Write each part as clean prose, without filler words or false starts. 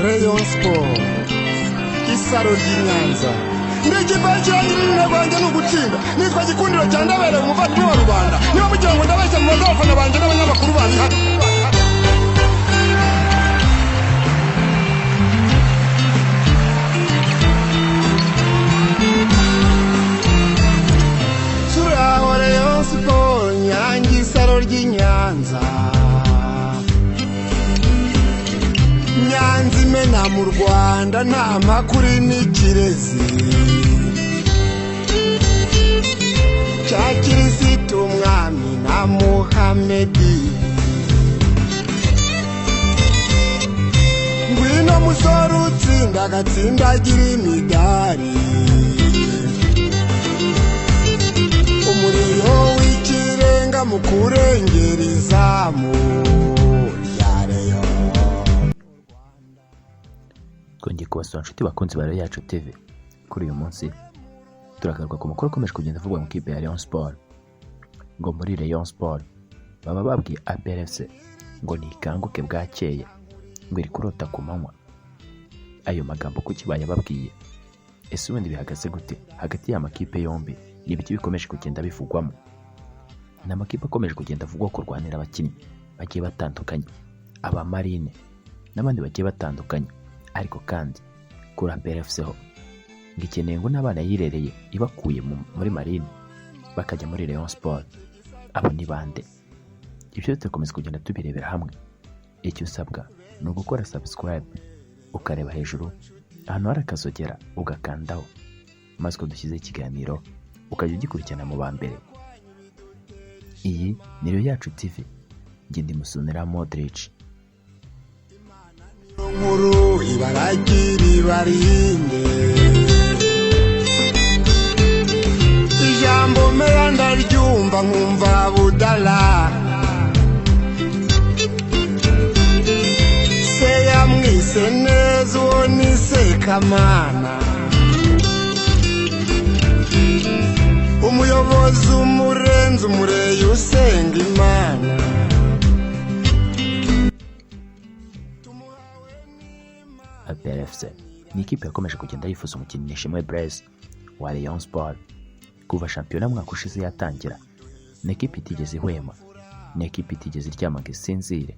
Rayon Sport isaro ry'Inyanza n'ikibaje nyine banje no gutsinda nitwa gikundiro cya Ndabere umuvandimwe wa rubanda niba mugira ngo ndabeshya mu bazafana banje n'abanyamakuru bandi hano sura Rayon Sport Nyanza isaro ry'Inyanza Nyanza imena mu Rwanda nta makuru n'ikirezi cya Kirisitu umwami na Muhamedi ngwino musore utsinda agatsindagira imidari umuriro w'ikirenga mu kurengera izamu twongeye kubasura inshuti bakunzi ba Yacu TV. Kuri uyu munsi turagaruka ku makuru akomeje kugenda avugwa mu kipe ya Rayon Sport. Ngo muri Rayon Sport baba babwiye APRFC ngo nikanguke bwakeye ngo iri kurota ku manywa. Ayo magambo kuki bayababwiye? Ese ubundi bihagaze gute hagati y'amakipe yombi? N'ibiki bikomeje kugenda bivugwamo? N'amakipe akomeje kugenda avugwa kurwanira abakinnyi bagiye batandukanye, aba Marine n'abandi bagiye batandukanye. Ariko kandi kuri APRFC ho ngikeneye ngo n'abana yirereye ibakuye muri Marine bakajya muri Rayon Sport. Abo ni bande? Ibyo tukomeza kugenda tubirebera hamwe. Icyo usabwa ni ugukora subscribe, ukareba hejuru ahantu hari akazogera ugakandaho, maze ko dushyize ikiganiro ukajya ugikurikirana mu bambere. Iyi ni Yacu TV. Ngindi Musonera Modric. Nkuru ibaragiri barinde ijambo mera ndaryumva nkumva budala se yamwise neza uwo ni Sekamana umuyobozi umurenzi umureyi usenga Imana. APRFC ni ikipe yakomeje kugenda yifuza umukinnyi Nishimwe Blaise wa Rayon Sport kuva shampiyona mwaka ushize yatangira. Ni ikipe itigeze ihwema, ni ikipe itigeze iryamaga isinzire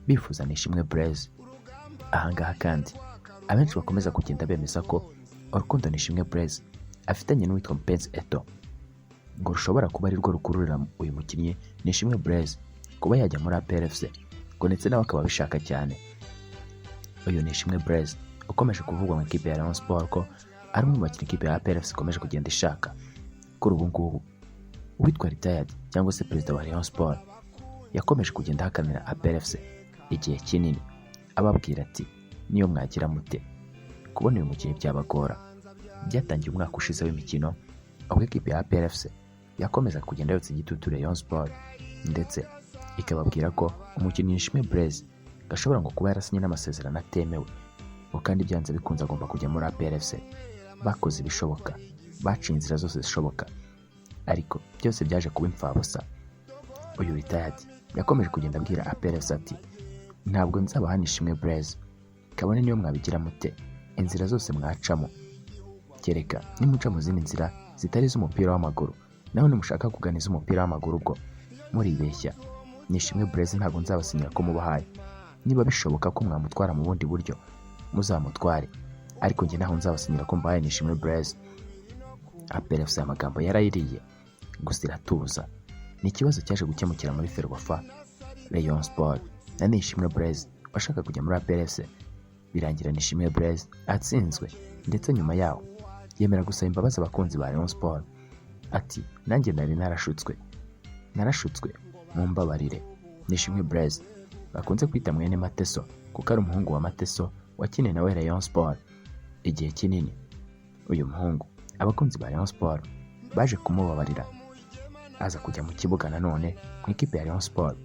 bifuza Nishimwe Blaise. Ahangaha kandi abenshi bakomeza kugenda bemeza ko urukundo Nishimwe Blaise afitanye n'uwitwa Mpenzi Eto ngo rushobora kuba ari rwo rukururira uyu mukinnyi Nishimwe Blaise kuba yajya muri APRFC ngo ndetse nawe akaba bishaka cyane. Uyu Nishimwe Blaise ukomeje kuvugwa mu ikipe ya Rayon Sport ko ari mu bakinnyi ikipe ya APRFC ikomeje kugenda ishaka. Kuri ubu ngubu uwitwa retired cyangwa se perezida wa Rayon Sport yakomeje kugenda hakanira APRFC igihe kinini, ababwira ati niyo mwagira mute kubona uyu mukinnyi byabagora. Byatangiye umwaka ushize w'imikino aho ikipe ya APRFC yakomeza kugenda yotsa igitutu Rayon Sport ndetse ikababwira ko umukinnyi Nishimwe Blaise gashobora ngo kuba yarasinye n'amasezerano atemewe, ngo kandi byanze bikunze agomba kujya muri APRFC. Bakoze ibishoboka, baciye inzira zose zishoboka, ariko byose byaje kuba imfabusa. Uyu retired yakomeje kugenda abwira APRFC ati ntabwo nzabaha Nishimwe Blaise kabone niyo mwabigira mute, inzira zose mwacamo kereka nimuca mu zindi nzira zitari z'umupira w'amaguru, naho nimushaka kuganiza umupira w'amaguru ubwo muribeshya. Nishimwe Blaise ntabwo nzabasinyira ko mubahaye. Niba bishoboka ko mwamutwara mu bundi buryo muzamutware, ariko njye naho nzabasinyira ko mbahaye Nishimwe Blaise. APRFC amagambo yarayiriye gusa iratuza. Ni ikibazo cyaje gukemukira muri Ferwafa. Rayon Sport na Nishimwe Blaise bashaka kujya muri APRFC birangira Nishimwe Blaise atsinzwe, ndetse nyuma yaho yemera gusaba imbabazi abakunzi ba Rayon Sport ati nanjye nari narashutswe mumbabarire. Nishimwe Blaise bakunze kwita mwene Mateso kuko ari umuhungu wa Mateso wakiniye nawe Rayon Sport igihe kinini. Uyu muhungu abakunzi ba Rayon Sport baje kumubabarira, aza kujya mu kibuga nanone mu ikipe ya Rayon Sport.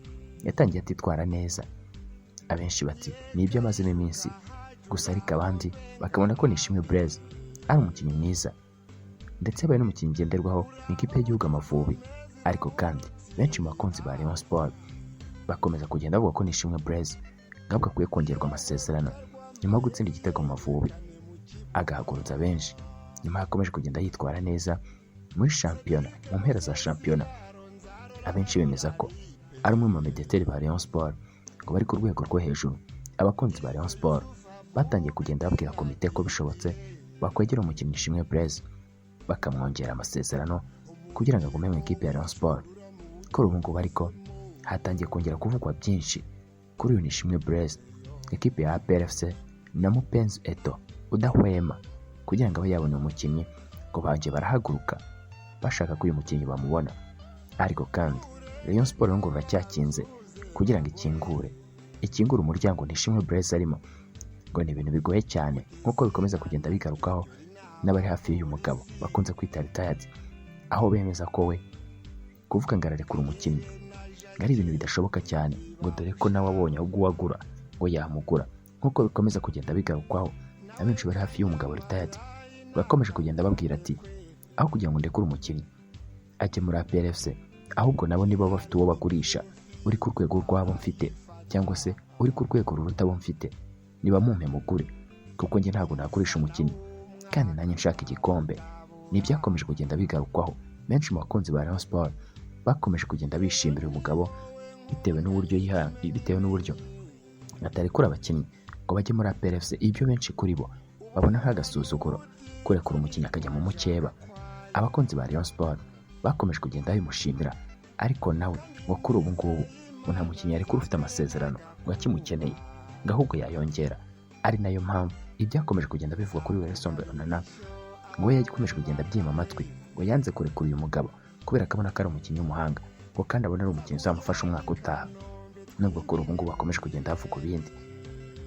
Yatangiye atitwara neza, abenshi bati nibyo amazemo iminsi gusa, ariko abandi bakabona ko Nishimwe Blaise ari umukinnyi mwiza ndetse yabaye n'umukinnyi ngenderwaho mu ikipe y'igihugu Amavubi. Ariko kandi benshi mu bakunzi ba Rayon Sport bakomeza kugenda bavuga ko Nishimwe Blaise ngabwo akwiye kongerwa amasezerano nyuma yo gutsinda igitego mu Mavubi agahagurutsa benshi, nyuma yakomeje kugenda yitwara neza muri shampiyona. Mu mpera za shampiyona abenshi bemeza ko ari umwe mu mediateri ba Rayon Sport ngo bari ku rwego rwo hejuru. Abakunzi ba Rayon Sport batangiye kugenda babwira komite ko bishobotse bakwegera umukinnyi Ishimwe Blaise bakamwongera amasezerano kugira ngo agume mu ikipe ya Rayon Sport. Kuri ubu ngubu ariko hatangiye kongera kuvugwa byinshi kuri uyu Ishimwe Blaise. Ikipe ya APR FC na Mupenzi Eto udahwema kugira ngo abe yabona umukinnyi ngo baje barahaguruka bashaka ko uyu mukinnyi bamubona, ariko kandi Rayon Sport ngo baracyakinze kugira ngo ikingure umuryango Ishimwe Blaise arimo, ngo ni ibintu bigoye cyane nk'uko bikomeza kugenda bigarukaho n'abari hafi y'uyu mugabo bakunze kwita retired, aho bemeza ko we kuvuga ngo ararekura umukinnyi ngo ari ibintu bidashoboka cyane, ngo dore ko nawe abonye aho guwagura ngo yamugura. Nk'uko bikomeza kugenda bigarukwaho abenshi bari hafi y'uyu mugabo retired bakomeje kugenda babwira ati aho kugira ngo ndekure umukinnyi ajye muri APR FC, ahubwo nabo niba bafite uwo bagurisha uri ku rwego rwabo mfite cyangwa se uri ku rwego ruruta abo mfite, niba mumpe mugure, kuko njye ntabwo nagurisha umukinnyi kandi nanjye nshaka igikombe. Nibyakomeje kugenda bigarukwaho. Benshi mu bakunzi ba Rayon Sport bakomeje kugenda bishimira uyu mugabo bitewe n'uburyo atarekura abakinnyi ngo bajye muri APR FC. Ibyo benshi kuri bo babona nk'agasuzuguro kurekura umukinnyi akajya mu mukeba. Abakunzi ba Rayon Sport bakomeje kugenda bimushimira, ariko nawe ngo kuri ubu ngubu nta mukinnyi ariko ufite amasezerano ngo akimukeneye ngo ahubwo yayongera. Ari nayo mpamvu ibyakomeje kugenda bivuga kuri Wilson Onana ngo yakomeje kugenda byima amatwi, ngo yanze kurekura uyu mugabo kubera ko abona ko ari umukinnyi w'umuhanga, ngo kandi abona ari umukinnyi uzamufasha umwaka utaha. Nubwo kuri ubu ngubu bakomeje kugenda havuga ibindi,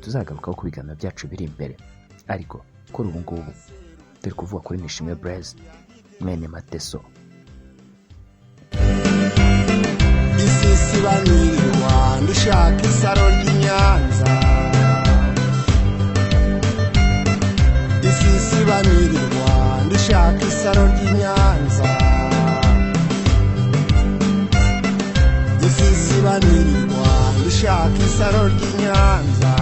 tuzagarukaho ku biganiro byacu biri imbere, ariko kuri ubu ngubu turi kuvuga kuri Ishimwe Blaise mwene Mateso. Isisibanirwa ndishaka isaro ry'Inyanza, isisibanirwa ndishaka isaro ry'Inyanza, isisibanirwa ndishaka isaro ry'Inyanza.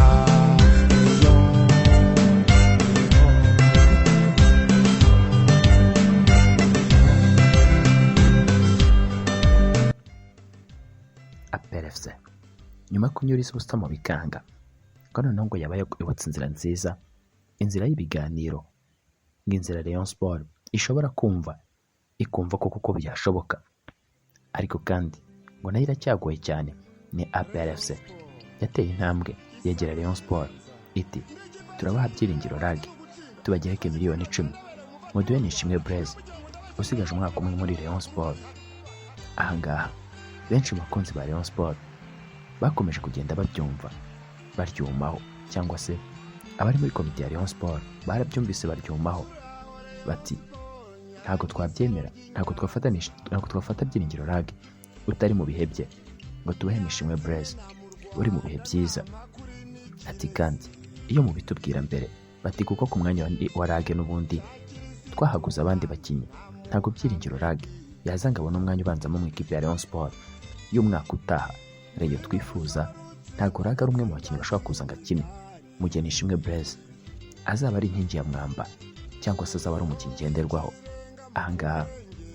APR FC nyuma yo kunyura isi ubusa mu bikanga, ngo noneho ngo yaba yubatse inzira nziza, inzira y'ibiganiro, ngo inzira Rayon Sport ishobora ikumva ko kuko byashoboka. Ariko kandi ngo nayo iracyagoye cyane. Ni APR FC yateye intambwe yegera Rayon Sport iti turabaha Byiringiro Rag tubagereke miliyoni 10 muduhe Ishimwe Blaise usigaje umwaka umwe muri Rayon Sport. Ahangaha benshi bakunzi ba Rayon Sport bakomeje kugenda babyumva baryumaho, cyangwa se abari muri komite ya Rayon Sport barabyumvise baryumaho bati ntabwo twabyemera, ntabwo twafata Byiringiro Rag utari mu bihe bye ngo tubahe Ishimwe Blaise uri mu bihe byiza. Ati kandi iyo mubitubwira mbere bati kuko ku mwanya wa Rag n'ubundi twahaguze abandi bakinnyi, ntabwo Byiringiro Rag yazanga abona umwanya ubanzamo mu ikipe ya Rayon Sport y'umwaka utaha. Rayon twifuza ntabwo Rag ari umwe mu bakinnyi bashobora kuza ngo akine, mu gihe Ishimwe Blaise azaba ari inkingi ya mwamba cyangwa se azaba ari umukinnyi ngenderwaho. Ahangaha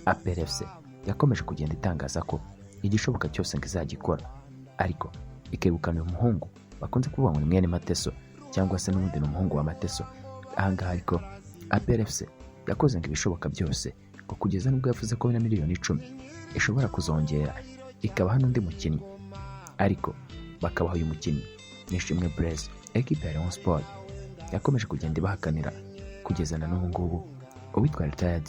APR FC yakomeje kugenda itangaza ko igishoboka cyose ngo izagikora, ariko ikegukana uyu muhungu bakunze kuvuga ngo ni mwene Mateso cyangwa se n'ubundi ni umuhungu wa Mateso. Ahangaha ariko APR FC yakoze ngo ibishoboka byose ngo kugeza nubwo yavuze ko na miliyoni 10 ishobora kuzongera ikabaha n'undi mukinnyi, ariko bakabaha uyu mukinnyi Ishimwe Blaise. Equipe ya Rayon Sport yakomeje kugenda ibahakanira kugeza na n'ubu ngubu. Uwitwa retired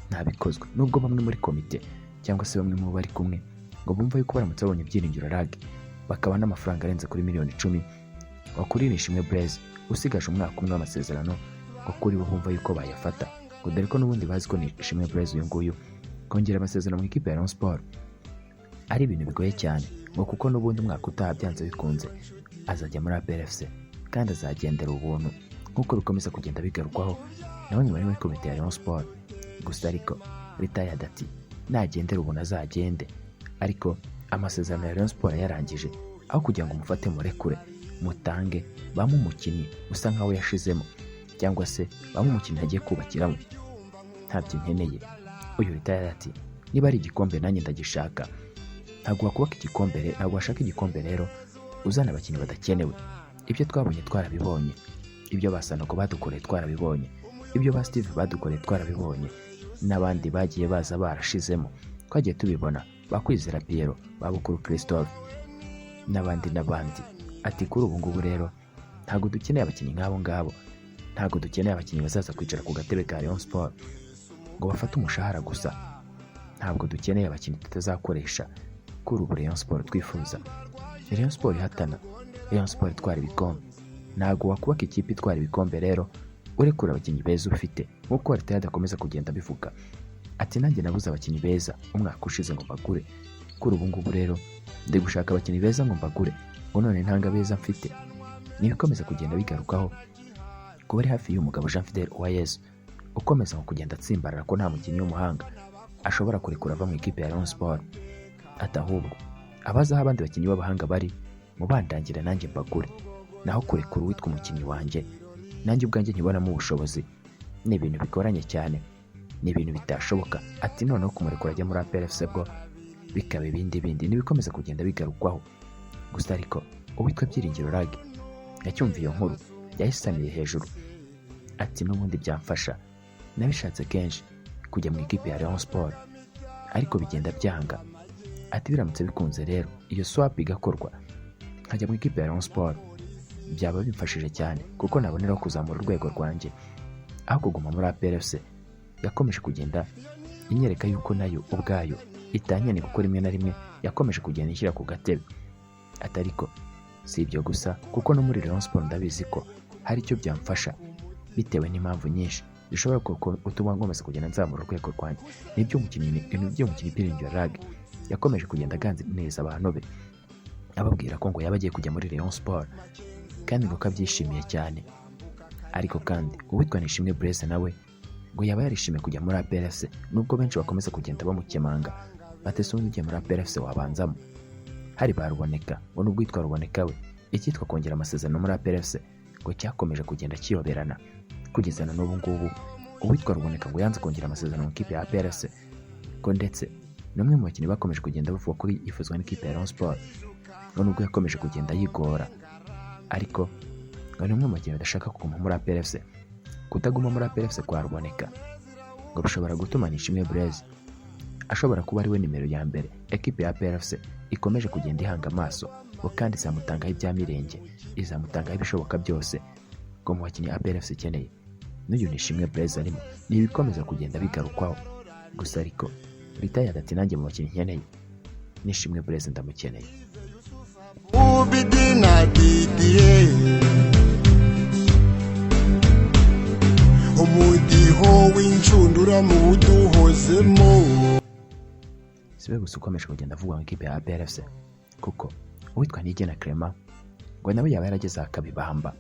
ntabikozwe, nubwo bamwe muri komite cyangwa se bamwe mu bari kumwe ngo bumva yuko baramutse babonye Byiringiro Rag bakaba n'amafaranga arenze kuri miliyoni 10 wakurira Ishimwe Blaise usigaje umwaka umwe w'amasezerano, ngo kuri bo bumva yuko bayafata, ngo dore ko n'ubundi bazi ko ni Ishimwe Blaise uyu nguyu kongera amasezerano mu ikipe ya Rayon Sport ari ibintu bigoye cyane, ngo kuko n'ubundi umwaka utaha byanze bikunze azajya muri APR FC kandi azagendera ubuntu nk'uko bikomeza kugenda bigarukwaho na bamwe bari muri komite ya Rayon Sport. Gusa ariko retired ati nagendera ubuntu azagende, ariko amasezerano ya Rayon Sport yarangije aho kugira ngo mufate murekure mutange bamu umukinnyi usa nkaho yashizemo cyangwa se bamu umukinnyi agiye kubakiramo. Ntabyo nkeneye. Uyu retire ati niba ari igikombe nanjye ndagishaka. Ntabwo wakubaka igikombe, ntabwo washaka igikombe rero uzana abakinnyi badakenewe. Ibyo twabonye twarabibonye, ibyo basanago badukoreye twarabibonye, ibyo ba Steve badukoreye twarabibonye, n'abandi bagiye baza barashizemo twagiye tubibona, bakwizera Piero, babukuru Christophe n'abandi. Ati kuri ubu ngubu rero ntabwo dukeneye abakinnyi nk'abo ngabo, ntabwo dukeneye abakinnyi bazaza kwicara ku gatebe ka Rayon Sport ngo bafate umushahara gusa. Ntabwo dukeneye abakinnyi tutazakoresha. Kuri ubu Rayon Sport twifuza Rayon Sport ihatana, Rayon Sport itwara ibikombe. Ntabwo wakubaka ikipe itwara ibikombe rero urekura abakinnyi beza ufite, nk'uko leta yadakomeza kugenda bivuga. Ati nanjye nabuze abakinnyi beza umwaka ushize ngo mbagure. Kuri ubu ngubu rero ndi gushaka abakinnyi beza ngo mbagure, ngo none ntanga beza mfite. Nibikomeza kugenda bigarukaho kuba ari hafi y'umugabo Jean Fidel Uwayezu ukomeza ngo kugenda atsimbarara ko nta mukinnyi w'umuhanga ashobora kurekura ava mu ikipe ya Rayon Sport. Ati ahubwo abazaho abandi bakinnyi b'abahanga bari mubandangira nanjye mbagure, naho kurekura uwitwa umukinnyi wanjye nanjye ubwanjye nkibonamo ubushobozi ni ibintu bigoranye cyane, ni ibintu bitashoboka. Ati noneho kumurekura ajya muri APR FC bwo bikaba ibindi nibikomeza kugenda bigarukwaho. Gusa ariko uwitwa Byiringiro Rag yacyumviye iyo nkuru yayisaniye hejuru. Ati n'ubundi byamfasha, nabishatse kenshi kujya mu ikipe ya Rayon Sport ariko bigenda byanga. Ati biramutse bikunze rero iyo swap igakorwa nkajya mu ikipe ya Rayon Sport byaba bimfashije cyane, kuko naboneraho kuzamura urwego rwanjye aho kuguma muri APR FC. Yakomeje kugenda inyereka yuko nayo ubwayo itanyene gukora rimwe na rimwe, yakomeje kugenda ishyira ku gatebe. Atariko si ibyo gusa, kuko no muri Rayon Sport ndabizi ko hari icyo byamfasha bitewe n'impamvu nyinshi zishobora gutuma ngomeza kugenda nzamura urwego rwanjye. Nibyo umukinnyi Byiringiro Rag yakomeje kugenda aganiriza abantu be, ababwira ko ngo yaba agiye kujya muri Rayon Sport kandi ngo kabyishimiye cyane. Ariko kandi uwitwa Nishimwe Blaise nawe ngo yaba yarishimiye kujya muri APR FC, nubwo benshi bakomeza kugenda bamukemanga batese ugiye muri APR FC wabanzamo. Hari baruboneka ngo nubwo yitwa Ruboneka we icyitwa kongera amasezerano muri APR FC ngo cyakomeje kugenda kiyoberana kugeza na n'ubu ngubu. Uwitwa Ruboneka ngo yanze kongera amasezerano mu ikipe ya APR FC, ko ndetse n'umwe mu bakinnyi bakomeje kugenda bavuga kuri yifuzwa n'ikipe ya Rayon Sport, ngo nubwo yakomeje kugenda yigora ariko ngo n'umwe mu bakinnyi badashaka kuguma muri APR FC. Kutaguma muri APR FC kwa Ruboneka ngo bishobora gutuma Nishimwe Blaise ashobora kuba ari we nimero ya mbere ekipe ya APR FC ikomeje kugenda ihanga amaso, ngo kandi izamutangaho ibya mirenge, izamutangaho ibishoboka byose ngo mu bakinnyi APR FC ikeneye n'uyu Nishimwe Blaise arimo. Nibikomeza kugenda bigarukwaho. Gusa ariko Ritaya ati nanjye mu bakinnyi nkeneye Nishimwe Blaise ndamukeneye. Ubidina Didier umudiho w'inshundura mu buduhozemo. Sibe gusa ukomeje kugenda avugwa mu ikipe ya APR FC, kuko uwitwa Nigena Clement ngo nawe yaba yarageze akabibamba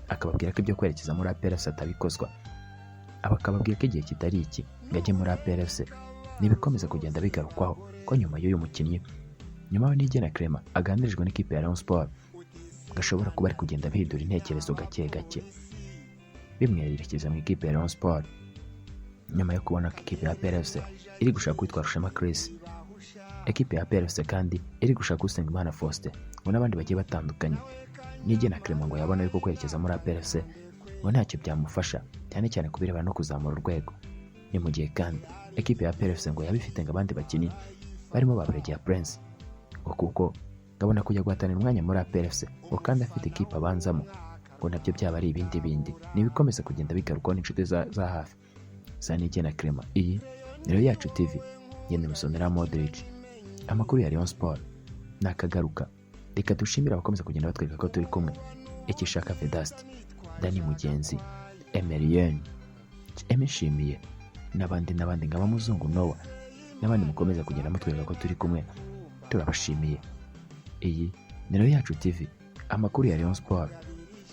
akababwira ko ibyo kwerekeza muri APR FC atabikozwa, abakababwira ko igihe kitari iki ngo ajye muri APR FC. Nibikomeza kugenda bigarukwaho ko nyuma y'uyu mukinnyi, nyuma yo Nigena Clement aganirijwe n'ikipe ya Rayon Sport, gashobora kuba ari kugenda bihindura intekerezo gake gake bimwerekeza mu ikipe ya Rayon Sport, nyuma yo kubona ko ikipe ya APR FC iri gushaka kwitwa Rushema Chris, ekipe ya APR FC kandi iri gushaka Usengimana Faustin ngo n'abandi bagiye batandukanye. Nigena Clement ngo yabona yuko kwerekeza muri APR FC ngo ntacyo byamufasha, cyane cyane kubireba no kuzamura urwego. Ni mu gihe kandi ekipe ya APR FC ngo yabifite ngo abandi bakinnyi barimo Baburegeya Prince, ngo kuko gabona kujya guhatanira umwanya muri APR FC ngo kandi afite ekipe abanzamo, ngo nabyo byaba ari ibindi. Nibikomeza kugenda bigarukaho n'inshuti za hafi za Nigena Clement. Iyi ni Rayon Yacu TV, ngende musonera Modric. Amakuru ya Rayon Sport nakagaruka. Reka dushimira abakomeza kugenda batwereka ko turi kumwe. Ikishaka Vedaste, Dani Mugenzi, Emerien, Emeshimiye n'abandi ngaba Muzungu Noah n'abandi mukomeza kugenda mutwereka ko turi kumwe. Turabashimiye. Iyi ni Rayon Yacu TV, amakuru ya Rayon Sport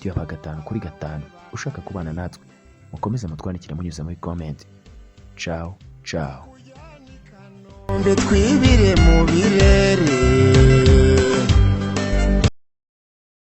tuyaba 5 kuri 5. Ushaka kubana natwe mukomeza mutwandikira munyuze muri comment. Ciao. Twibire mu birere.